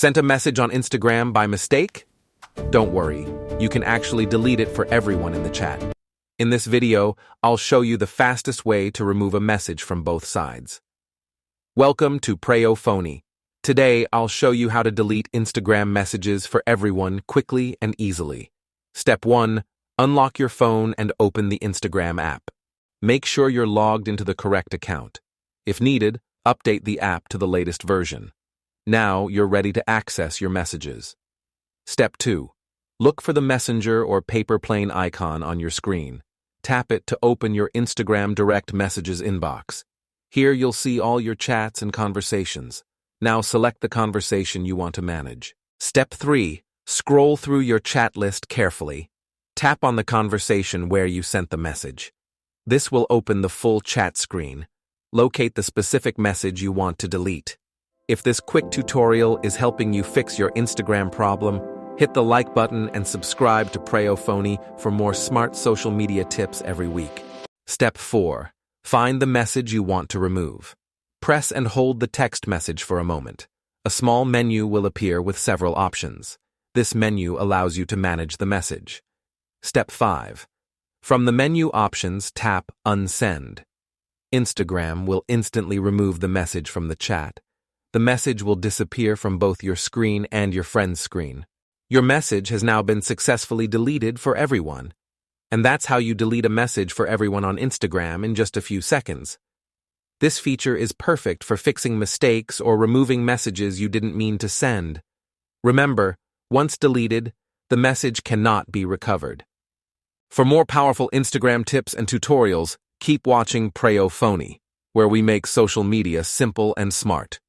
Sent a message on Instagram by mistake? Don't worry, you can actually delete it for everyone in the chat. In this video, I'll show you the fastest way to remove a message from both sides. Welcome to Preyo Phonie. Today, I'll show you how to delete Instagram messages for everyone quickly and easily. Step 1. Unlock your phone and open the Instagram app. Make sure you're logged into the correct account. If needed, update the app to the latest version. Now you're ready to access your messages. Step 2. Look for the messenger or paper plane icon on your screen. Tap it to open your Instagram direct messages inbox. Here you'll see all your chats and conversations. Now select the conversation you want to manage. Step 3. Scroll through your chat list carefully. Tap on the conversation where you sent the message. This will open the full chat screen. Locate the specific message you want to delete. If this quick tutorial is helping you fix your Instagram problem, hit the like button and subscribe to Preyo Phonie for more smart social media tips every week. Step 4. Find the message you want to remove. Press and hold the text message for a moment. A small menu will appear with several options. This menu allows you to manage the message. Step 5. From the menu options, tap Unsend. Instagram will instantly remove the message from the chat. The message will disappear from both your screen and your friend's screen. Your message has now been successfully deleted for everyone. And that's how you delete a message for everyone on Instagram in just a few seconds. This feature is perfect for fixing mistakes or removing messages you didn't mean to send. Remember, once deleted, the message cannot be recovered. For more powerful Instagram tips and tutorials, keep watching Preyo Phonie, where we make social media simple and smart.